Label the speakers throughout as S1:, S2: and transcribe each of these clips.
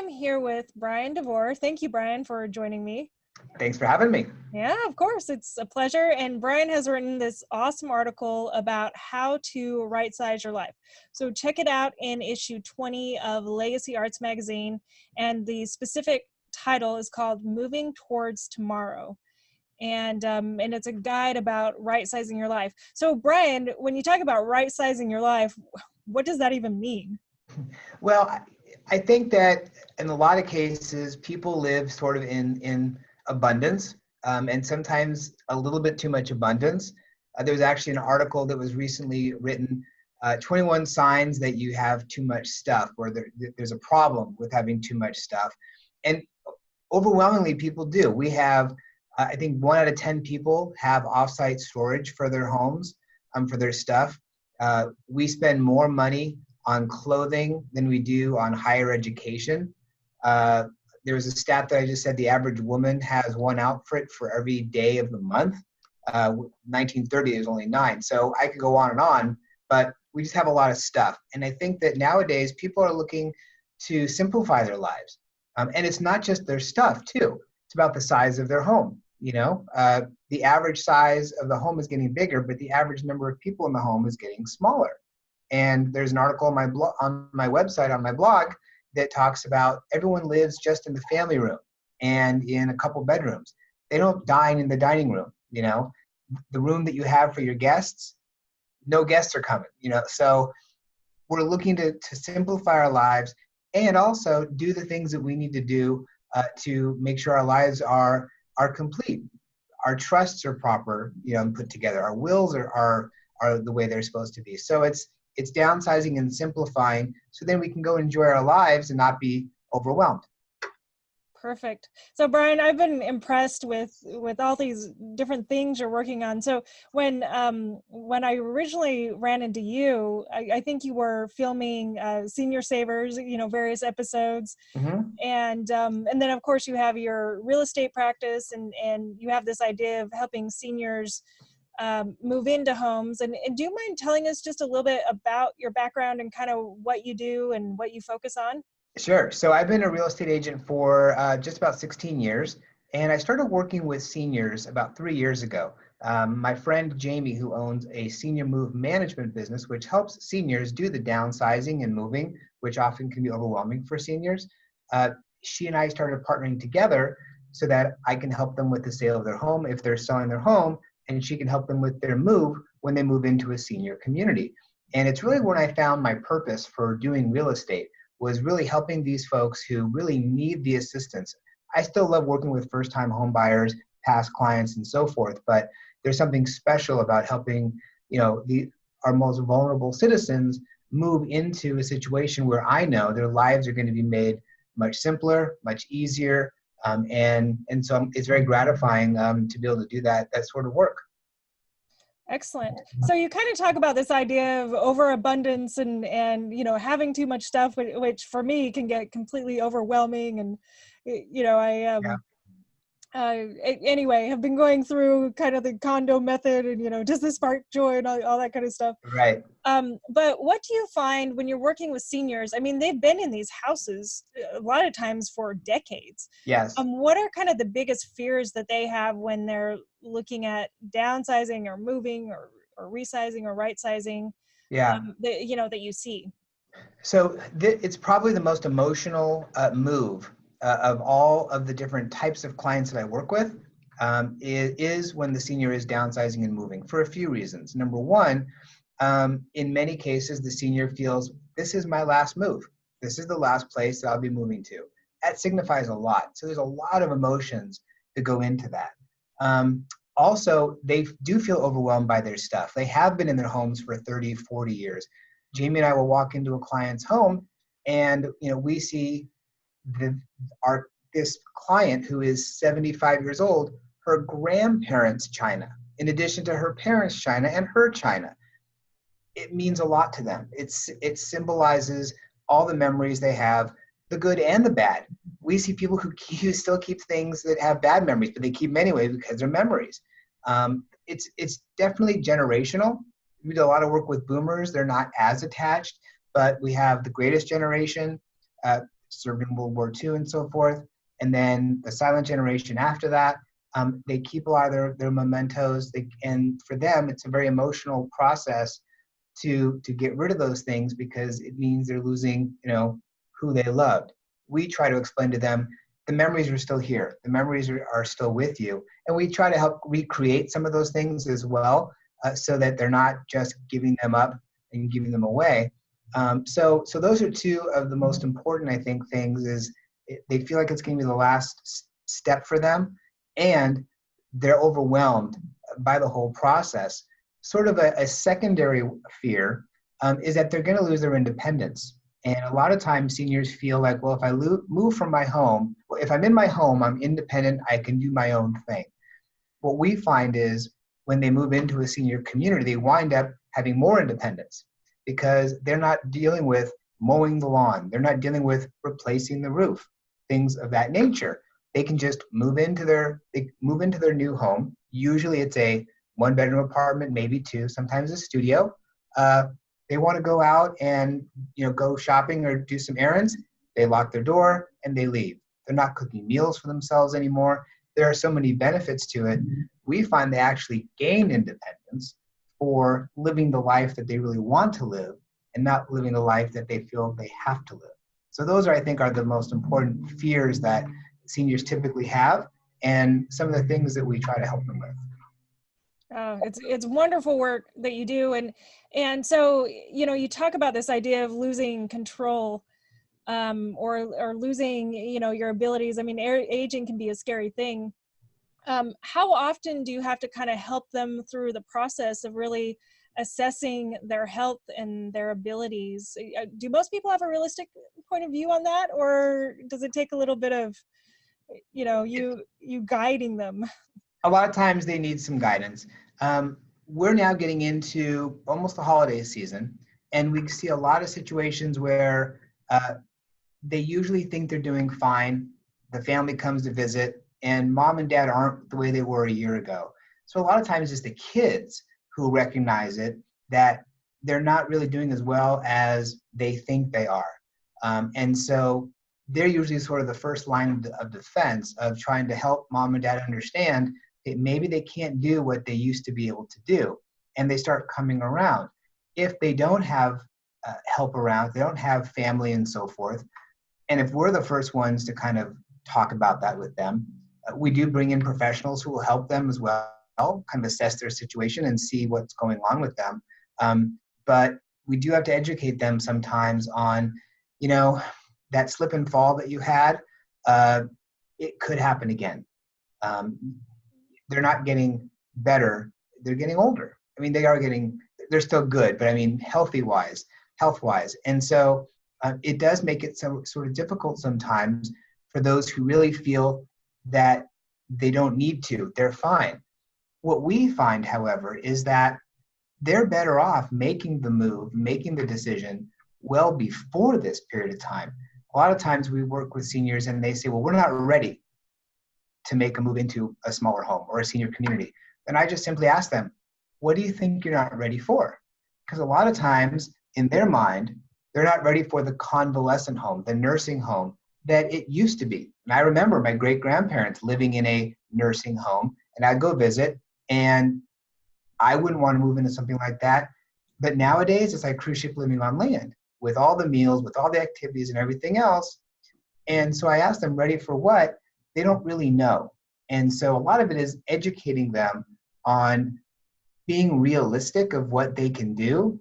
S1: I'm here with Bryan Devore. Thank you, Bryan, for joining me.
S2: Thanks for having me.
S1: Yeah, of course. It's a pleasure. And Bryan has written this awesome article about how to right size your life. So check it out in issue 20 of Legacy Arts Magazine. And the specific title is called Moving Towards Tomorrow. And it's a guide about right sizing your life. So Bryan, when you talk about right sizing your life, what does that even mean?
S2: Well, I think that in a lot of cases, people live sort of in abundance, and sometimes a little bit too much abundance. There was actually an article that was recently written, 21 signs that you have too much stuff, or there's a problem with having too much stuff. And overwhelmingly, people do. We have, I think 1 out of 10 people have offsite storage for their homes, for their stuff. We spend more money on clothing than we do on higher education. There was a stat that I just said the average woman has 1 outfit for every day of the month. 1930 is only 9. So I could go on, but we just have a lot of stuff. And I think that nowadays people are looking to simplify their lives. And it's not just their stuff too. It's about the size of their home. The average size of the home is getting bigger, but the average number of people in the home is getting smaller. And there's an article on my website, on my blog, that talks about everyone lives just in the family room and in a couple bedrooms. They don't dine in the dining room, the room that you have for your guests, no guests are coming, So we're looking to simplify our lives and also do the things that we need to do to make sure our lives are complete. Our trusts are proper, and put together. Our wills are the way they're supposed to be. So it's downsizing and simplifying so then we can go enjoy our lives and not be overwhelmed.
S1: Perfect. So Bryan, I've been impressed with all these different things you're working on. So when I originally ran into you, I think you were filming Senior Savers, various episodes.
S2: Mm-hmm.
S1: And then of course you have your real estate practice and you have this idea of helping seniors move into homes. And do you mind telling us just a little bit about your background and kind of what you do and what you focus on?
S2: Sure. So I've been a real estate agent for just about 16 years, and I started working with seniors about 3 years ago. My friend Jamie, who owns a senior move management business, which helps seniors do the downsizing and moving, which often can be overwhelming for seniors, she and I started partnering together so that I can help them with the sale of their home if they're selling their home, and she can help them with their move when they move into a senior community. And it's really when I found my purpose for doing real estate, was really helping these folks who really need the assistance. I still love working with first-time home buyers, past clients, and so forth, but there's something special about helping, our most vulnerable citizens move into a situation where I know their lives are going to be made much simpler, much easier, and so it's very gratifying to be able to do that sort of work.
S1: Excellent. So you kind of talk about this idea of overabundance and having too much stuff, which for me can get completely overwhelming. And anyway, have been going through kind of the condo method and does this spark joy and all that kind of stuff.
S2: Right.
S1: But what do you find when you're working with seniors? I mean, they've been in these houses a lot of times for decades.
S2: Yes.
S1: What are kind of the biggest fears that they have when they're looking at downsizing or moving or resizing or right sizing?
S2: Yeah.
S1: That you see.
S2: So it's probably the most emotional move of all of the different types of clients that I work with is when the senior is downsizing and moving for a few reasons. Number one, in many cases, the senior feels this is my last move. This is the last place that I'll be moving to. That signifies a lot. So there's a lot of emotions that go into that. Also, they do feel overwhelmed by their stuff. They have been in their homes for 30, 40 years. Jamie and I will walk into a client's home and we see this client who is 75 years old, her grandparents' china, in addition to her parents' china and her china. It means a lot to them. It symbolizes all the memories they have, the good and the bad. We see people who still keep things that have bad memories, but they keep them anyway because they're memories. It's definitely generational. We do a lot of work with boomers. They're not as attached, but we have the greatest generation. served in World War II and so forth. And then the silent generation after that, they keep a lot of their mementos. And for them, it's a very emotional process to get rid of those things because it means they're losing, who they loved. We try to explain to them the memories are still here. The memories are still with you. And we try to help recreate some of those things as well, so that they're not just giving them up and giving them away. So those are two of the most important, I think, things is they feel like it's going to be the last step for them, and they're overwhelmed by the whole process. Sort of a secondary fear is that they're going to lose their independence. And a lot of times seniors feel like, well, if I move from my home, well, if I'm in my home, I'm independent, I can do my own thing. What we find is when they move into a senior community, they wind up having more independence because they're not dealing with mowing the lawn. They're not dealing with replacing the roof, things of that nature. They can just move into their new home. Usually it's a 1-bedroom apartment, maybe 2, sometimes a studio. They want to go out and go shopping or do some errands. They lock their door and they leave. They're not cooking meals for themselves anymore. There are so many benefits to it. We find they actually gain independence for living the life that they really want to live and not living the life that they feel they have to live. So those I think are the most important fears that seniors typically have, and some of the things that we try to help them with.
S1: Oh, it's wonderful work that you do, and so you talk about this idea of losing control, or losing your abilities. I mean, aging can be a scary thing. How often do you have to kind of help them through the process of really assessing their health and their abilities? Do most people have a realistic point of view on that, or does it take a little bit of you guiding them?
S2: A lot of times they need some guidance. We're now getting into almost the holiday season, and we see a lot of situations where they usually think they're doing fine. The family comes to visit, and mom and dad aren't the way they were a year ago. So a lot of times it's the kids who recognize it, that they're not really doing as well as they think they are. And so they're usually sort of the first line of defense of trying to help mom and dad understand that maybe they can't do what they used to be able to do. And they start coming around. If they don't have help around, they don't have family and so forth, and if we're the first ones to kind of talk about that with them, we do bring in professionals who will help them as well, kind of assess their situation and see what's going on with them. But we do have to educate them sometimes on, that slip and fall that you had, it could happen again. They're not getting better, they're getting older. I mean, they're still good, but I mean, health-wise. And so it does make it sort of difficult sometimes for those who really feel that they don't need to, they're fine. What we find, however, is that they're better off making the move, making the decision well before this period of time. A lot of times we work with seniors and they say, well, we're not ready to make a move into a smaller home or a senior community. And I just simply ask them, what do you think you're not ready for? Because a lot of times in their mind, they're not ready for the convalescent home, the nursing home that it used to be. And I remember my great-grandparents living in a nursing home, and I'd go visit, and I wouldn't want to move into something like that. But nowadays, it's like cruise ship living on land with all the meals, with all the activities and everything else. And so I asked them, ready for what? They don't really know. And so a lot of it is educating them on being realistic of what they can do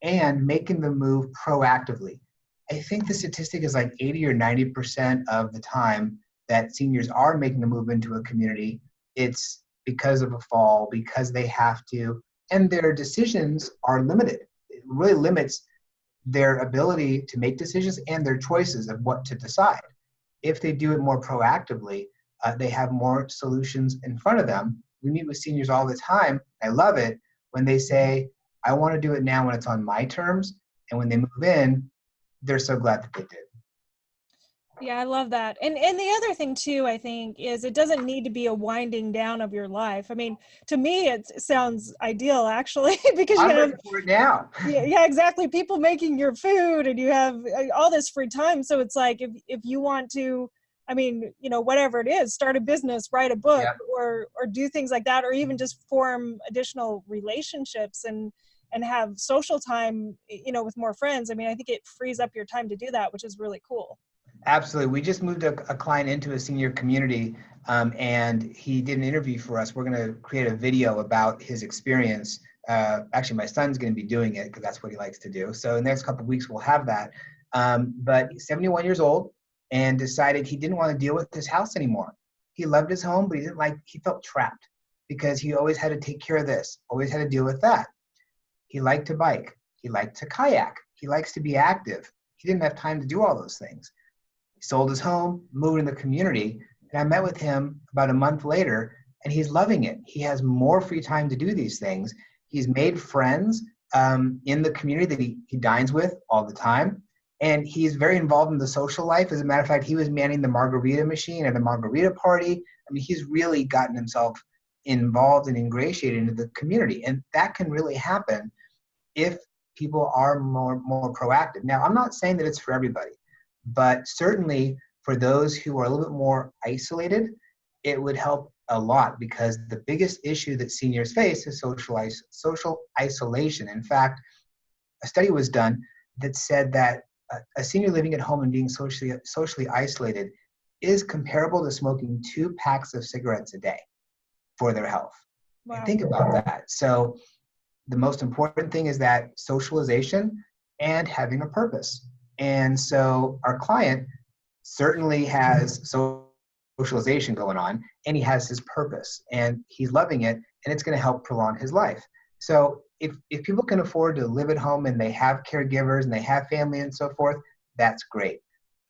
S2: and making the move proactively. I think the statistic is like 80 or 90% of the time that seniors are making the move into a community, it's because of a fall, because they have to, and their decisions are limited. It really limits their ability to make decisions and their choices of what to decide. If they do it more proactively, they have more solutions in front of them. We meet with seniors all the time. I love it when they say, I want to do it now when it's on my terms. And when they move in, they're so glad that they did.
S1: Yeah, I love that. And the other thing too, I think, is it doesn't need to be a winding down of your life. I mean, to me, it sounds ideal actually, because you
S2: I'm
S1: have,
S2: ready for it now.
S1: yeah, exactly, people making your food, and you have all this free time. So it's like, if you want to, I mean, whatever it is, start a business, write a book,
S2: Yep.
S1: or do things like that, or even just form additional relationships and have social time, with more friends. I mean, I think it frees up your time to do that, which is really cool.
S2: Absolutely. We just moved a client into a senior community, and he did an interview for us. We're going to create a video about his experience. Actually, my son's going to be doing it because that's what he likes to do. So in the next couple of weeks, we'll have that. But he's 71 years old and decided he didn't want to deal with his house anymore. He loved his home, but he felt trapped because he always had to take care of this, always had to deal with that. He liked to bike. He liked to kayak. He likes to be active. He didn't have time to do all those things. He sold his home, moved in the community, and I met with him about a month later, and he's loving it. He has more free time to do these things. He's made friends in the community that he dines with all the time, and he's very involved in the social life. As a matter of fact, he was manning the margarita machine at a margarita party. I mean, he's really gotten himself involved and ingratiated into the community, and that can really happen if people are more proactive. Now, I'm not saying that it's for everybody, but certainly for those who are a little bit more isolated, it would help a lot because the biggest issue that seniors face is social isolation. In fact, a study was done that said that a senior living at home and being socially isolated is comparable to smoking 2 packs of cigarettes a day for their health. And
S1: Wow.
S2: think about that. So the most important thing is that socialization and having a purpose. And so our client certainly has socialization going on, and he has his purpose, and he's loving it, and it's going to help prolong his life. So if people can afford to live at home and they have caregivers and they have family and so forth, that's great.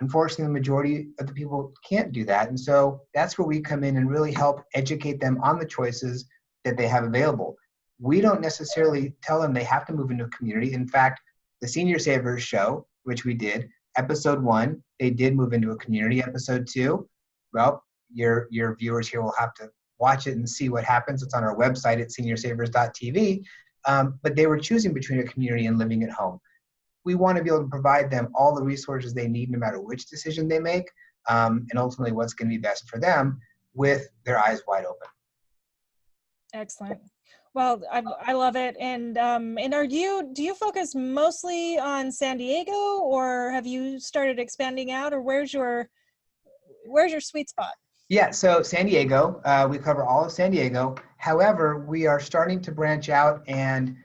S2: Unfortunately, the majority of the people can't do that. And so that's where we come in and really help educate them on the choices that they have available. We don't necessarily tell them they have to move into a community. In fact, the Senior Savers show, which we did, episode 1, they did move into a community. Episode 2, well, your viewers here will have to watch it and see what happens. It's on our website at seniorsavers.tv. But they were choosing between a community and living at home. We want to be able to provide them all the resources they need no matter which decision they make, and ultimately what's going to be best for them with their eyes wide open.
S1: Excellent. Well, I love it. And do you focus mostly on San Diego, or have you started expanding out, or where's your sweet spot?
S2: Yeah, so San Diego, we cover all of San Diego. However, we are starting to branch out, and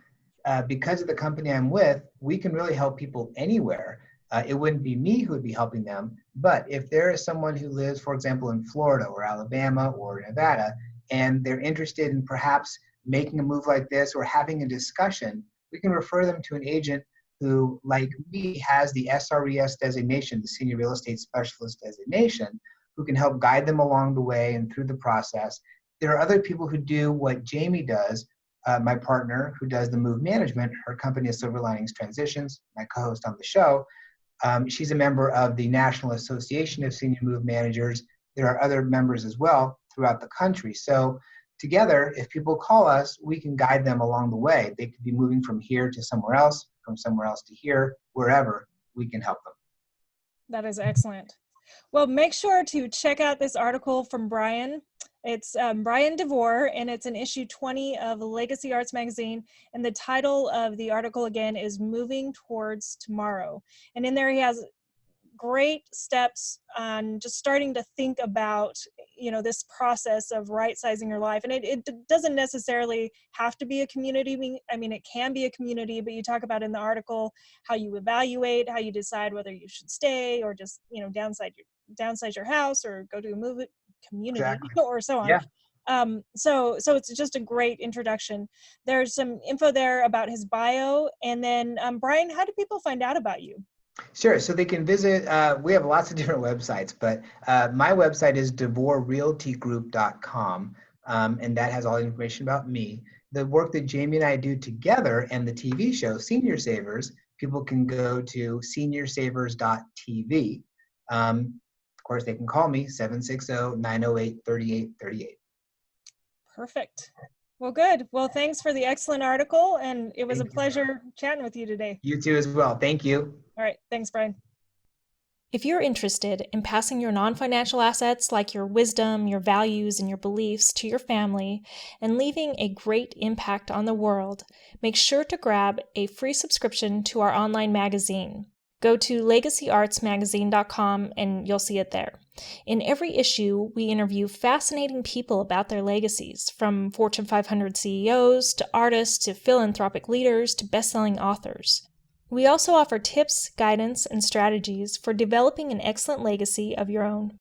S2: because of the company I'm with, we can really help people anywhere. It wouldn't be me who would be helping them, but if there is someone who lives, for example, in Florida or Alabama or Nevada, and they're interested in perhaps making a move like this or having a discussion, we can refer them to an agent who, like me, has the SRES designation, the Senior Real Estate Specialist designation, who can help guide them along the way and through the process. There are other people who do what Jamie does, my partner who does the move management. Her company is Silver Linings Transitions, my co-host on the show. She's a member of the National Association of Senior Move Managers. There are other members as well throughout the country. So together, if people call us, we can guide them along the way. They could be moving from here to somewhere else, from somewhere else to here, wherever, we can help them.
S1: That is excellent. Well, make sure to check out this article from Bryan. It's Bryan Devore, and it's in issue 20 of Legacy Arts Magazine. And the title of the article, again, is Moving Towards Tomorrow. And in there, he has great steps on just starting to think about, this process of right-sizing your life. And it doesn't necessarily have to be a community. I mean, it can be a community, but you talk about in the article how you evaluate, how you decide whether you should stay or just, downsize your house or go to a community
S2: Exactly.
S1: or so on.
S2: Yeah.
S1: So it's just a great introduction. There's some info there about his bio. And then Bryan, how do people find out about you?
S2: Sure. So they can visit, we have lots of different websites, but my website is devorerealtygroup.com, and that has all the information about me. The work that Jamie and I do together and the TV show, Senior Savers, people can go to seniorsavers.tv. course, they can call me, 760-908-3838.
S1: Perfect. Well, good. Well, thanks for the excellent article, and it was a
S2: Thank you.
S1: pleasure chatting with you today.
S2: You too as well. Thank you.
S1: All right. Thanks, Bryan. If you're interested in passing your non-financial assets like your wisdom, your values, and your beliefs to your family and leaving a great impact on the world, make sure to grab a free subscription to our online magazine. Go to legacyartsmagazine.com and you'll see it there. In every issue, we interview fascinating people about their legacies, from Fortune 500 CEOs to artists to philanthropic leaders to best-selling authors. We also offer tips, guidance, and strategies for developing an excellent legacy of your own.